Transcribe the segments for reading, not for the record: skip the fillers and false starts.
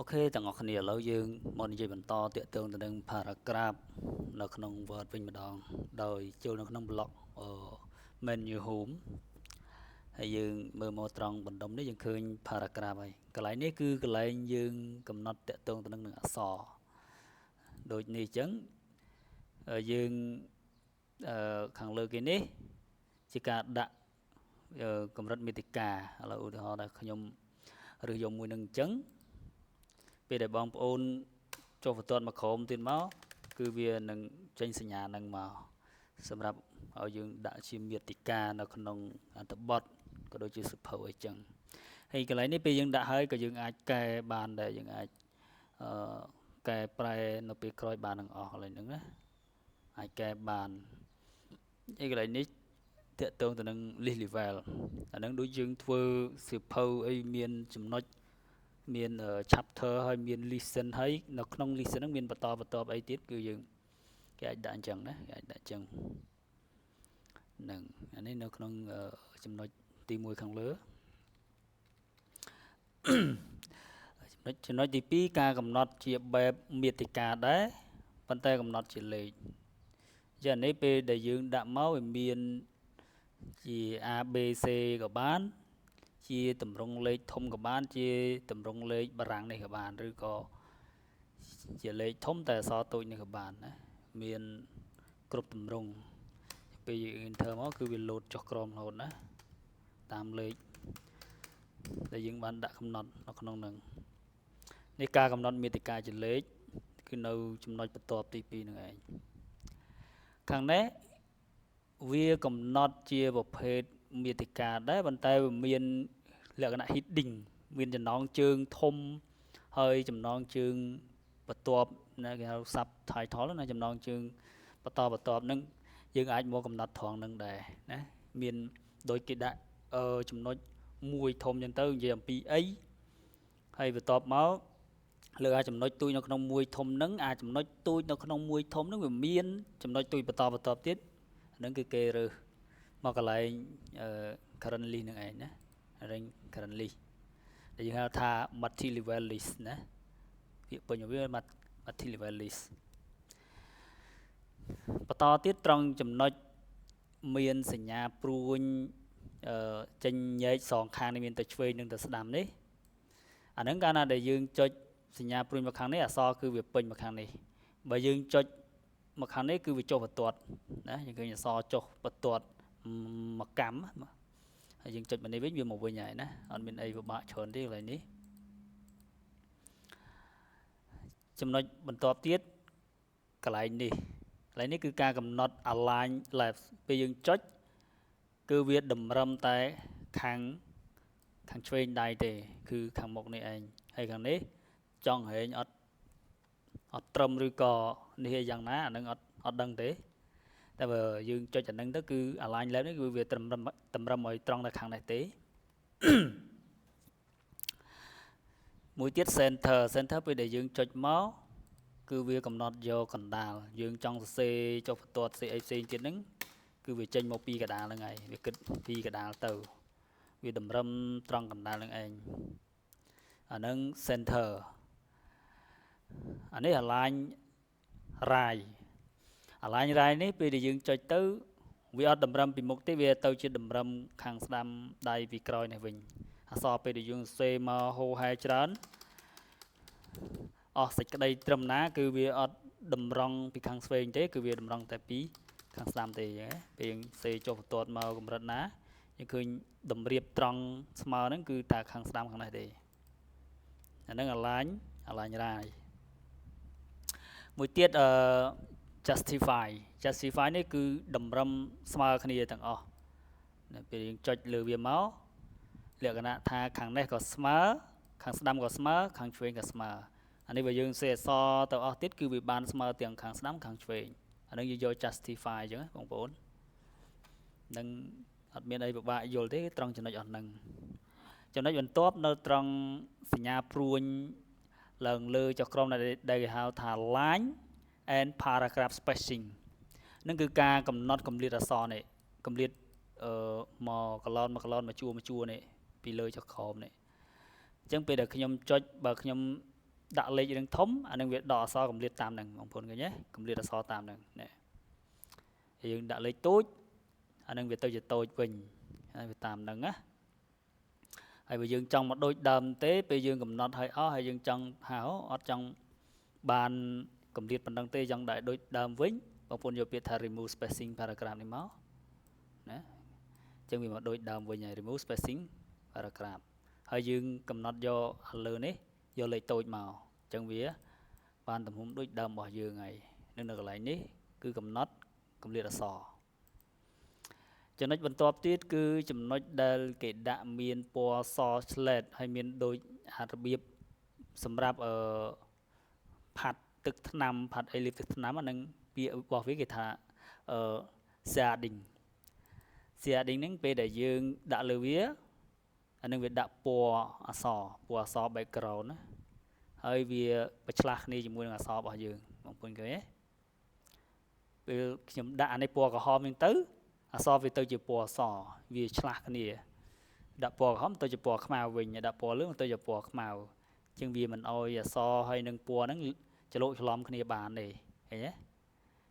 Ok ទាំងអស់គ្នាឥឡូវយើងមកនិយាយបន្តទាក់ទងទៅនឹង paragraph នៅក្នុង Word វិញម្ដងដោយចូលនៅក្នុង block menu home ហើយយើងមើលមកត្រង់បណ្ដុំនេះយើងឃើញ paragraph ហើយកន្លែងនេះគឺកន្លែងយើងកំណត់ទាក់ទងទៅនឹងអក្សរដូចនេះអញ្ចឹងយើងខាងលើគេនេះជាការដាក់កម្រិតមាតិកាឥឡូវឧទាហរណ៍ថាខ្ញុំរើសយកមួយនឹងអញ្ចឹងពេលដែលបងប្អូនចុះបន្ទាត់មកក្រោមទៀតមកគឺវានឹងចេញសញ្ញានឹងមកសម្រាប់ឲ្យយើងដាក់ជាមាតិកានៅក្នុងអត្ថបទក៏ដូចជាសៀវភៅអីចឹងហើយកន្លែងនេះពេលយើងដាក់ហើយក៏យើងអាចកែបានដែរយើងអាចកែប្រែនៅពេលក្រោយបានទាំងអស់កន្លែងហ្នឹងណាអាចកែបានហើយកន្លែងនេះតាក់ទងទៅនឹង list level អាហ្នឹងដូចយើងធ្វើសៀវភៅអីមានចំណុចមាន chapter ហើយមាន listen ហើយនៅក្នុង listen ហ្នឹងមានបន្តអីទៀតគឺយើងគេអាចដាក់អញ្ចឹងណាគេអាចដាក់អញ្ចឹងហ្នឹងអានេះនៅក្នុងចំណុចទី1ខាងលើចំណុចទី2ការកំណត់ជាបែបមាតិកាដែរប៉ុន្តែកំណត់ជាលេខចឹងនេះពេលដែលយើងដាក់មកវាមានជា A B C ក៏បានជាតម្រងលេខធំក៏បានជាតម្រងលេខបារាំងនេះក៏បានឬក៏ជាលេខធំតែអក្សរតូចនេះក៏បានណាមានគ្រប់តម្រងពេលយើង enter មកគឺវាលោតចុះក្រោមរហូតណាតាមលេខដែលយើងបានដាក់កំណត់នៅក្នុងនឹងនេះការកំណត់មាតិកាជាលេខគឺនៅចំណុចបន្ទាប់ទី2នឹងឯងខាងនេះវាកំណត់ជាប្រភេទមាតិកាដែរប៉ុន្តែវាមានលក្ខណៈ heading មានចំណងជើងធំហើយចំណងជើងបន្ទាប់ណាគេហៅ subtitle ណាចំណងជើងបន្តហ្នឹងយើងអាចមកកំណត់ត្រង់ហ្នឹងដែរណាមានដូចគេដាក់ចំណុចមួយធំអញ្ចឹងទៅនិយាយអំពីអីហើយបន្ទាប់មកលើអាចចំណុចទូចនៅក្នុងមួយធំហ្នឹងអាចចំណុចទូចនៅក្នុងមួយធំហ្នឹងវាមានចំណុចទូចបន្តទៀតហ្នឹងគឺគេរើសមកកន្លែងcurrent list ហ្នឹងឯងណា current list ដែលយើងហៅថា multi level list ណាពាក្យពេញរបស់វា multi level list បន្តទៀតត្រង់ចំណុចមានសញ្ញាព្រួញចេញញែកសងខាងនេះមានទៅឆ្វេងនិងទៅស្ដាំនេះអាហ្នឹងកាលណាដែលយើងចុចសញ្ញាព្រួញមកខាងនេះអក្សរគឺវាពេញមកខាងនេះបើយើងចុចមកខាងនេះគឺវាចុះបន្ទាត់ណាយើងឃើញអក្សរចុះបន្ទាត់មកកម្មហើយយើងចុចមកនេះវិញវាមកវិញហើយណាអត់មានអីពិបាកច្រើនទេកន្លែងនេះចំណុចបន្ទាប់ទៀតកន្លែងនេះគឺការកំណត់ align left ពេលយើងចុចគឺវាតម្រឹមតែខាងឆ្វេងដៃទេគឺខាងមុខនេះឯងហើយខាងនេះចង់ហែងអត់ត្រឹមឬក៏នេះយ៉ាងណាអានឹងអត់ដឹងទេតែបើយើងចុចអានឹងទៅគឺ align left នេះគឺវាតម្រឹមឲ្យត្រង់ទៅខាងនេះទេមួយទៀត center ពេលដែលយើងចុចមកគឺវាកំណត់យកកណ្ដាលយើងចង់សរសេរចុះបន្ទាត់សេអីផ្សេងទៀតហ្នឹងគឺវាចេញមកពីកណ្ដាលហ្នឹងហើយវាគិតពីកណ្ដាលទៅវាតម្រឹមត្រង់កណ្ដាលហ្នឹងឯងអាហ្នឹង center អានេះ align right នេះពេលដែលយើងចុចទៅវាអត់តម្រឹមពីមុខទេវាទៅជាតម្រឹមខាងស្ដាំដៃពីក្រោយនេះវិញអក្សរពេលដែលយើងសរសេរមកហូរហែច្រើនអស់សេចក្តីត្រឹមណាគឺវាអត់តម្រង់ពីខាងឆ្វេងទេគឺវាតម្រង់តែពីខាងស្ដាំទេអញ្ចឹងពេលយើងសេចុះបន្ទាត់មកកម្រិតណាយើងឃើញតម្រៀបត្រង់ស្មើហ្នឹងគឺតែខាងស្ដាំខាងនេះទេអាហ្នឹង align right មួយទៀតjustify នេះគឺតម្រឹមស្មើគ្នាទាំងអស់ពេលយើងចុចលើវាមកលក្ខណៈថាខាងនេះក៏ស្មើខាងស្ដាំក៏ស្មើខាងឆ្វេងក៏ស្មើអានេះបើយើងសេអក្សរទៅអស់ទៀតគឺវាបានស្មើទាំងខាងស្ដាំខាងឆ្វេងអានឹងយើងយក justify អញ្ចឹងបងប្អូននឹងអត់មានអីពិបាកយល់ទេត្រង់ចំណុចអស់ហ្នឹងចំណុចបន្ទាប់នៅត្រង់សញ្ញាព្រួញឡើងលើចុះក្រោមដែលគេហៅថា line and paragraph spacing នឹងគឺការកំណត់កម្រិតអក្សរនេះកម្រិតមកកន្លនមកជួរនេះពីលើចុះក្រោមនេះអញ្ចឹងពេលដែលខ្ញុំចុចបើខ្ញុំ ដាក់លេខរឿងធំអានឹងវាដកអក្សរកម្រិតតាមហ្នឹងបងប្អូនឃើញទេកម្រិតអក្សរតាមហ្នឹងនេះយើងដាក់លេខតូចអានឹងវាទៅជាតូចវិញហើយវាតាមហ្នឹងណាហើយបើយើងចង់មកដូចដើមទេពេលយើងកំណត់ឲ្យអស់ហើយយើងចង់ហៅអត់ចង់បានកម្រិតប៉ុណ្ណឹងទេចង់ដាក់ដូចដើមវិញបងប្អូនយកពាក្យថា remove spacing paragraph នេះមកណាអញ្ចឹងវាមកដូចដើមវិញហើយ remove spacing paragraph ហើយយើងកំណត់យកលើនេះយកលេខតូចមកអញ្ចឹងវាបានទំហំដូចដើមរបស់យើងហើយនៅកន្លែងនេះគឺកំណត់កម្រិតអក្សរចំណុចបន្ទាប់ទៀតគឺចំណុចដែលគេដាក់មានពណ៌សឆ្លេតហើយមានដូចរបៀបសម្រាប់ផាត់ទឹកថ្នាំផាត់អីលាបទឹកថ្នាំអានឹងពាក្យរបស់វាគេថាshading ហ្នឹងពេលដែលយើងដាក់លើវាអានឹងវាដាក់ពណ៌អក្សរ background ណាហើយវាប្រឆ្លាស់គ្នាជាមួយនឹងអក្សររបស់យើងបងប្អូនឃើញទេពេលខ្ញុំដាក់អានេះពណ៌ក្រហមហ្នឹងទៅអក្សរវាទៅជាពណ៌អក្សរវាឆ្លាស់គ្នាដាក់ពណ៌ក្រហមទៅជាពណ៌ខ្មៅវិញដាក់ពណ៌លឿងទៅជាពណ៌ខ្មៅជាងវាមិនអោយអក្សរហើយនឹងពណ៌ហ្នឹងច្រឡូកច្រឡំគ្នាបានទេឃើញទេ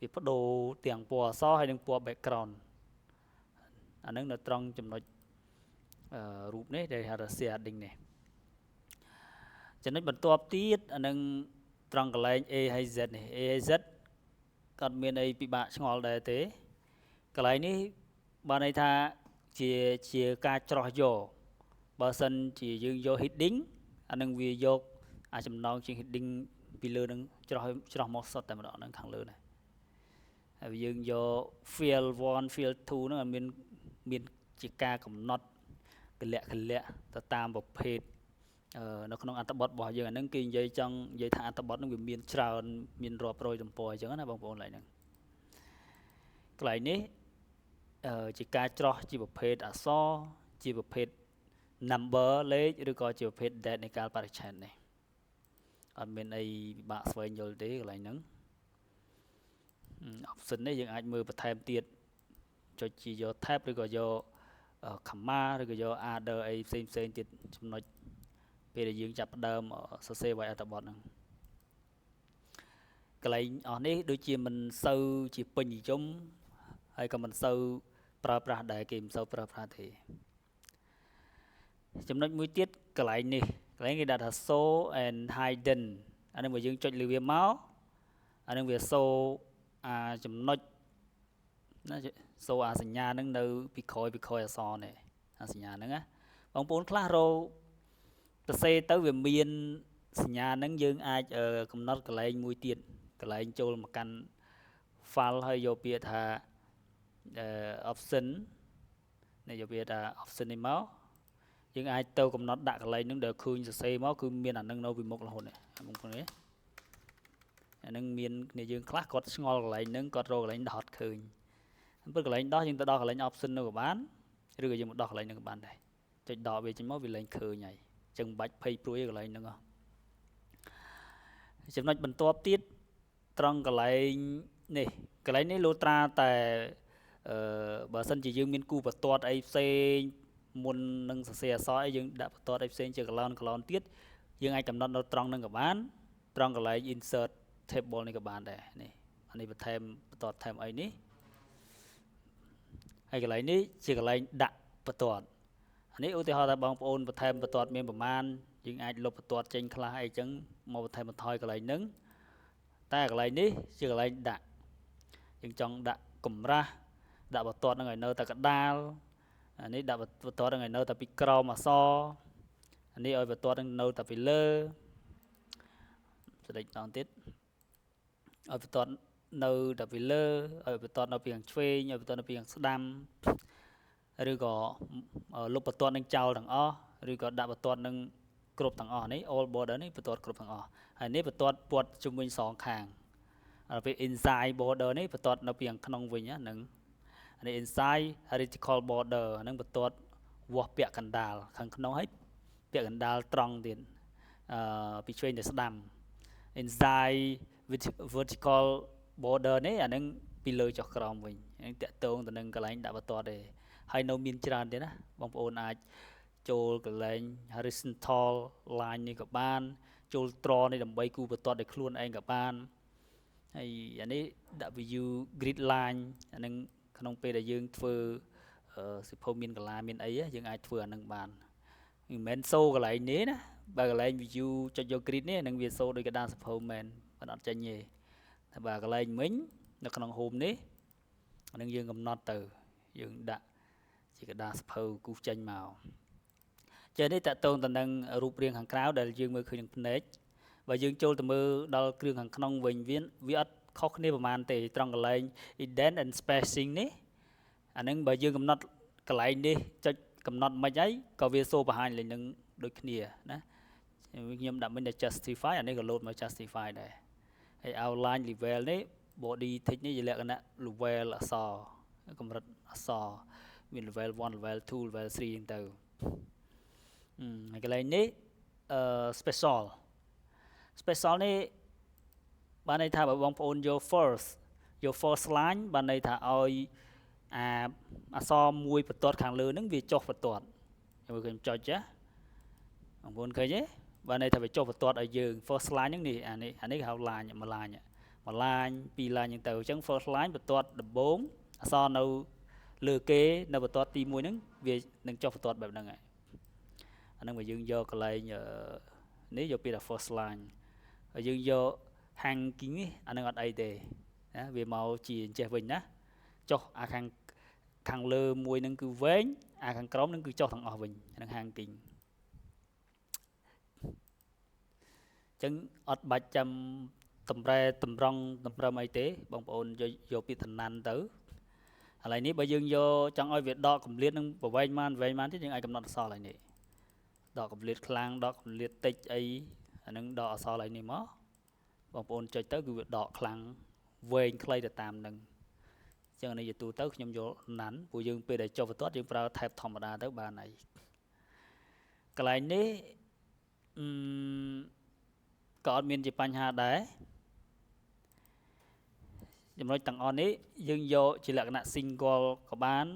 វាបដូរទាំងពណ៌អក្សរហើយនឹងពណ៌ background អាហ្នឹងនៅត្រង់ចំណុចរូបនេះដែលហៅថា shading នេះចំណុចបន្ទាប់ទៀតអានឹងត្រង់កន្លែង A ហើយ Z នេះ A ហើយ Z ក៏អត់មានអីពិបាកឆ្ងល់ដែរទេកន្លែងនេះបានន័យថាជាការច្រោះយកបើសិនជាយើងយក heading អានឹងវាយកអាចចំណងជាង heading ពីលើនឹងច្រោះមកសុទ្ធតែម្ដងហ្នឹងខាងលើនេះហើយយើងយក field 1 field 2ហ្នឹងមានជាការកំណត់កលៈទៅតាមប្រភេទនៅក្នុងអត្ថបទរបស់យើងអាហ្នឹងគេនិយាយចង់និយាយថាអត្ថបទហ្នឹងវាមានច្រើនមានរាប់រយទំព័រអញ្ចឹងណាបងប្អូនឡើយហ្នឹងកន្លែងនេះជាការច្រោះជាប្រភេទអក្សរជាប្រភេទ number លេខឬក៏ជាប្រភេទ date នៃកាលបរិច្ឆេទនេះអត់មានអីពិបាកស្វែងយល់ទេកន្លែងហ្នឹង option នេះយើងអាចមើលបន្ថែមទៀតចុចជាយក tab ឬក៏យក comma ឬក៏យក other អីផ្សេងទៀតចំណុចពេលដែលយើងចាប់ផ្ដើមសរសេរវាយអត្ថបទហ្នឹងកន្លែងអស់នេះដូចជាមិនសូវជាពេញនិយមហើយក៏មិនសូវប្រើប្រាស់ដែរគេមិនសូវប្រើប្រាស់ទេចំណុចមួយទៀតកន្លែងនេះកន្លែងគេដាក់ថា show and hidden អានេះបើយើងចុចលើវាមកអានឹងវា show ចំណុចណា show សញ្ញាហ្នឹងនៅពីក្រោយអក្សរនេះសញ្ញាហ្នឹងណាបងប្អូនខ្លះរកសរសេរទៅវាមានសញ្ញាហ្នឹងយើងអាចកំណត់កន្លែងមួយទៀតកន្លែងចូលមកកាន់ file ហើយយកពាក្យថា option នេះយកពាក្យថា option នេះមកយើងអាចទៅកំណត់ដាក់កន្លែងហ្នឹងដែលឃើញសរសេរមកគឺមានអាហ្នឹងនៅពីមុខរហូតបងប្អូនទេអាហ្នឹងមានគ្នាយើងខ្លះគាត់ឆ្ងល់កន្លែងហ្នឹងគាត់រកកន្លែងដោះអត់ឃើញពេលកន្លែងដោះយើងទៅដោះកន្លែង option នោះក៏បានឬក៏យើងមកដោះកន្លែងហ្នឹងក៏បានដែរចុចដកវាចេញមកវាលែងឃើញហើយអញ្ចឹងមិនបាច់ភ័យព្រួយកន្លែងហ្នឹងចំណុចបន្ទាប់ទៀតត្រង់កន្លែងនេះលូត្រាតែបើសិនជាយើងមានគូបន្ទាត់អីផ្សេងមុននឹងសរសេរអក្សរអីយើងដាក់បន្ទាត់អីផ្សេងជាកន្លងទៀតយើងអាចកំណត់នៅត្រង់ហ្នឹងក៏បានត្រង់កន្លែង insert table នេះក៏បានដែរនេះអានេះបន្ថែមបន្ទាត់ថែមអីនេះហើយកន្លែងនេះជាកន្លែងដាក់បន្ទាត់អានេះឧទាហរណ៍ថាបងប្អូនបន្ថែមបន្ទាត់មានប្រមាណយើងអាចលុបបន្ទាត់ចេញខ្លះអីចឹងមកបន្ថែមបន្ថយកន្លែងហ្នឹងតែកន្លែងនេះជាកន្លែងដាក់យើងចង់ដាក់កម្រាស់ដាក់បន្ទាត់ហ្នឹងឲ្យនៅតែកដាលអានេះដាក់បន្ទាត់ហ្នឹងឲ្យនៅតែពីក្រោមអក្សរអានេះឲ្យបន្ទាត់ហ្នឹងនៅតែពីលើស្ដេចម្ដងទៀតឲ្យបន្ទាត់នៅតែពីលើឲ្យបន្ទាត់នៅពីខាងឆ្វេងឲ្យបន្ទាត់នៅពីខាងស្ដាំឬក៏លុបបន្ទាត់នឹងចោលទាំងអស់ឬក៏ដាក់បន្ទាត់នឹងគ្រប់ទាំងអស់នេះ all border នេះបន្ទាត់គ្រប់ទាំងអស់ហើយនេះបន្ទាត់ព័ទ្ធជុំវិញសងខាងហើយពេល inside border នេះបន្ទាត់នៅពីខាងក្នុងវិញហ្នឹងនេះ inside vertical border ហ្នឹងបន្ទាត់វាស់ពាក់កណ្ដាលខាងក្នុងហើយពាក់កណ្ដាលត្រង់ទៀតពីឆ្វេងទៅស្ដាំ inside vertical border នេះអាហ្នឹងពីលើចុះក្រោមវិញហ្នឹងតាក់ទងទៅនឹងកន្លែងដាក់បន្ទាត់ទេហើយនៅមានច្រើនទៀតណាបងប្អូនអាចចូលកន្លែង horizontal line នេះក៏បាន ចូលត្រនេះដើម្បីគូបន្ទាត់ឲ្យខ្លួនឯងក៏បានហើយអានេះដាក់ view grid line អានឹងក្នុងពេលដែលយើងធ្វើសិភៅមានកន្លាមានអីយើងអាចធ្វើអានឹងបានមិនមែនសូកន្លែងនេះណាបើកន្លែង view ចុចយក grid នេះនឹងវាសូដោយកដាសិភៅមែនប៉ុន្តែអត់ចេញទេតែបើកន្លែងមិញនៅក្នុង home នេះអានឹងយើងកំណត់ទៅយើងដាក់ជាកដាសិភៅគូសចេញមកចេះនេះតកតងទៅនឹងរូបរាងខាងក្រៅដែលយើងមើលឃើញនឹងភ្នែកបើយើងចូលទៅមើលដល់គ្រឿងខាងក្នុងវិញវាអត់ខុសគ្នាប្រហែលទេត្រង់កន្លែង indent and spacing នេះអានឹងបើយើងកំណត់កន្លែងនេះចុចកំណត់មិនអីក៏វាសូបង្ហាញលេខនឹងដូចគ្នាណាខ្ញុំដាក់មិញតែ justify អានេះក៏ load មក justify ដែរហើយ outline level នេះ body text នេះជាលក្ខណៈ level អក្សរកម្រិតអក្សរមាន level 1 level 2 level 3ហ្នឹងទៅហើយកន្លែងនេះspecial នេះបានន័យថាបើបងប្អូនយក first line បានន័យថាឲ្យអក្សរមួយបន្ទាត់ខាងលើហ្នឹងវាចុះបន្ទាត់ខ្ញុំឃើញចុចចាបងប្អូនឃើញទេបានន័យថាវាចុះបន្ទាត់ឲ្យយើង first line ហ្នឹងនេះអានេះគេហៅ line មួយ line ពីរ line ហ្នឹងទៅអញ្ចឹង first line បន្ទាត់ដំបូងអក្សរនៅលើគេនៅបន្ទាត់ទី1ហ្នឹងវានឹងចុះបន្ទាត់បែបហ្នឹងហើយអាហ្នឹងបើយើងយកកន្លែងនេះយកពីថា first line ហើយយើងយក hanging នេះអាហ្នឹងអត់អីទេណាវាមកជាអញ្ចេះវិញណាចុះអាខាងលើមួយហ្នឹងគឺវែងអាខាងក្រោមហ្នឹងគឺចុះទាំងអស់វិញអាហ្នឹង hanging អញ្ចឹងអត់បាច់ចាំតម្រង់តម្រឹមអីទេបងប្អូនយកពីឋានៈទៅឥឡូវនេះបើយើងយកចង់ឲ្យវាដកកម្រិតនឹងប្រវែងបានទៀតយើងអាចកំណត់អក្សរឡើយនេះដកកម្រិតខ្លាំងដកកម្រិតតិចអីអានឹងដកអក្សរឡើយនេះមកបងប្អូនចុចទៅគឺវាដកខ្លាំងវែងខ្លីទៅតាមនឹងអញ្ចឹងនេះជាទូទៅខ្ញុំយកណាន់ព្រោះយើងពេលដែលចុះបន្ទាត់យើងប្រើ tab ធម្មតាទៅបានហើយកន្លែងនេះក៏អត់មានជាបញ្ហាដែរចំណុចទាំងអស់នេះយើងយកជាលក្ខណៈ single ក៏បាន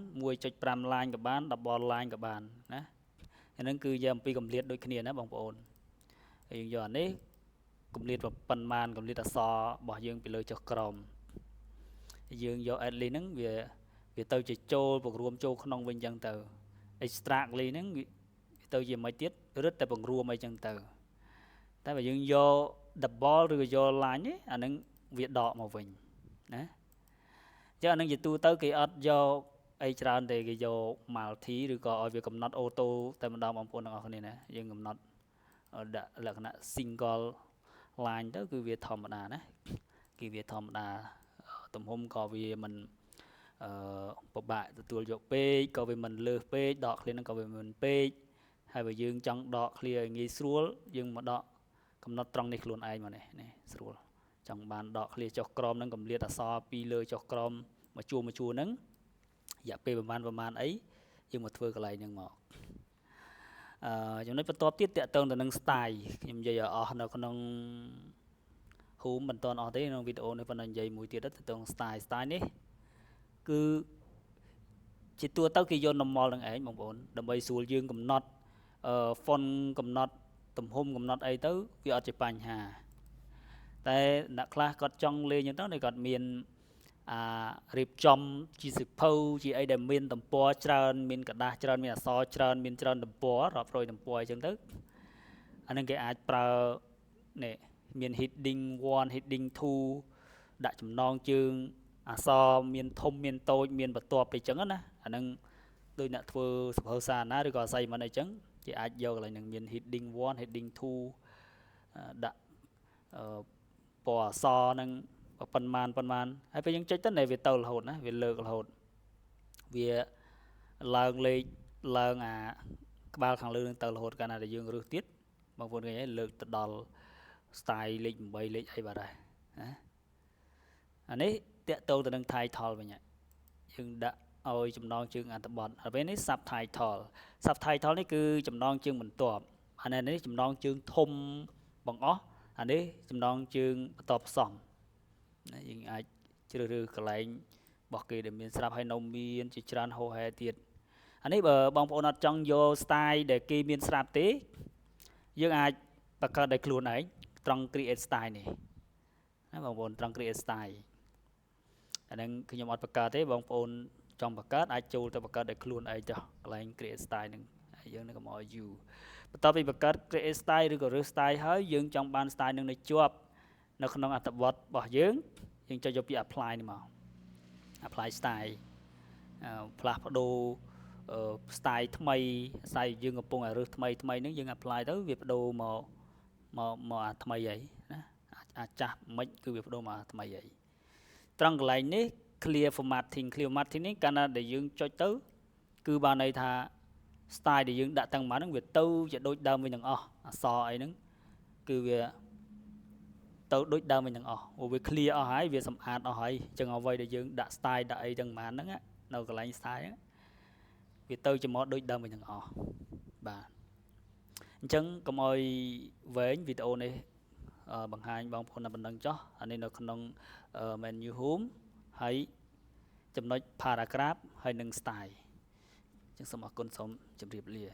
1.5 line ក៏បាន10 line ក៏បានណាអាហ្នឹងគឺយកអំពីកម្រិតដូចគ្នាណាបងប្អូនហើយយើងយកអានេះកម្រិតប៉ុន្មានកម្រិតអក្សររបស់យើងពីលើចុះក្រោមយើងយក add link ហ្នឹងវាទៅជាចូលបង្រួមចូលក្នុងវិញអញ្ចឹងទៅ extract link ហ្នឹងវាទៅជាមិនទៀតរឹតតែបង្រួមអីចឹងទៅតែបើយើងយក double ឬក៏យក line នេះអាហ្នឹងវាដកមកវិញណាចឹងអានឹងជាទូទៅគេអត់យកអីច្រើនទេគេយក multi ឬក៏ឲ្យវាកំណត់ auto តែម្ដងបងប្អូនទាំងអស់គ្នាណាយើងកំណត់ដាក់លក្ខណៈ single line ទៅគឺវាធម្មតាណាគឺវាធម្មតាទំហំក៏វាមិនពិបាកទទួលយកពេកក៏វាមិនលើសពេកដក clear ហ្នឹងក៏វាមិនពេកហើយបើយើងចង់ដក clear ឲ្យងាយស្រួលយើងមកដកកំណត់ត្រង់នេះខ្លួនឯងមកនេះស្រួលចង់បានដក clear ចុះក្រោមហ្នឹងកម្រិតអក្សរពីលើចុះក្រោមមកជួរហ្នឹងរយៈពេលប្រហែលអីយើងមកធ្វើកន្លែងហ្នឹងមកចំណុចបន្ទាប់ទៀតតកតងទៅនឹង style ខ្ញុំនិយាយឲ្យអស់នៅក្នុង home មិនទាន់អស់ទេក្នុងវីដេអូនេះប៉ុន្តែនិយាយមួយទៀតទៅទៅ style នេះគឺជាតួទៅគេយក normal នឹងឯងបងប្អូនដើម្បីស្រួលយើងកំណត់font កំណត់ទំហំកំណត់អីទៅវាអត់ជាបញ្ហាតែអ្នកខ្លះគាត់ចង់លេងអញ្ចឹងទៅគាត់មានរៀបចំជាសិភៅជាអីដែលមានទំព័រច្រើនមានកដាស់ច្រើនមានអក្សរច្រើនមានច្រើនទំព័ររាប់រយទំព័រអញ្ចឹងទៅអានឹងគេអាចប្រើនេះមាន heading 1 heading 2ដាក់ចំណងជើងអក្សរមានធំមានតូចមានបន្ទាប់អីចឹងណាអានឹងដូចអ្នកធ្វើសិភៅសារណាឬក៏ assignment អីចឹងគេអាចយកកន្លែងនឹងមាន heading 1 heading 2ដាក់ពណ៌អក្សរនឹងប៉ុន្មានហើយពេលយើងចុចទៅវាទៅរហូតណាវាលើករហូតវាឡើងលេខឡើងអាក្បាលខាងលើនឹងទៅរហូតកាលណាដែលយើងរើសទៀតបងប្អូនឃើញហើយលើកទៅដល់ style លេខ8លេខអីបាត់ហើយណាអានេះតកតងទៅនឹង title វិញយើងដាក់ឲ្យចំណងជើងអត្ថបទហើយពេលនេះ subtitle នេះគឺចំណងជើងបន្ទាប់អានេះចំណងជើងធំបងអស់អានេះចំណងជើងបន្តផ្សំណាយើងអាចជ្រើសរើសកន្លែងរបស់គេដែលមានស្រាប់ហើយនៅមានជាច្រើនហោហែទៀតអានេះបើបងប្អូនអត់ចង់យក style ដែលគេមានស្រាប់ទេយើងអាច បង្កើតដោយខ្លួនឯងត្រង់ create style នេះណាបងប្អូនត្រង់ create style អាហ្នឹងខ្ញុំអត់បង្កើតទេបងប្អូនចង់បង្កើតអាចចូលទៅបង្កើតដោយខ្លួនឯងចុះកន្លែង create style ហ្នឹងហើយយើងនឹងកុំឲ្យយូរបន្ទាប់ពីបង្កើត create style ឬក៏រើស style ហើយយើងចង់បាន style នឹងនៅជាប់នៅក្នុងអត្ថបទរបស់យើងចុចយកពី apply នេះមក apply style ផ្លាស់ប្ដូរstyle ថ្មី style យើងកំពុងតែរើសថ្មីហ្នឹងយើង apply ទៅវាបដូរមកអាថ្មីហើយណាអាចចាស់មិនគឺវាបដូរមកអាថ្មីហើយត្រង់កន្លែងនេះ clear formatting នេះកាលណាដែលយើងចុចទៅគឺបានន័យថា style ដែលយើងដាក់តាំងមកហ្នឹងវាទៅជាដូចដើមវិញទាំងអស់អក្សរអីហ្នឹងគឺវាទៅដូចដើមវិញទាំងអស់វា clear អស់ហើយវាសម្អាតអស់ហើយអញ្ចឹងអ្វីដែលយើងដាក់ style ដាក់អីទាំងប៉ុន្មានហ្នឹងនៅកន្លែង style ហ្នឹងវាទៅជាមកដូចដើមវិញទាំងអស់បាទអញ្ចឹងកុំឲ្យវែងវីដេអូនេះបង្ហាញបងប្អូនតែប៉ុណ្្នឹងចុះអានេះនៅក្នុង menu home ហើយចំណុច paragraph ហើយនិង style អញ្ចឹងសូមអរគុណសូមជម្រាបលា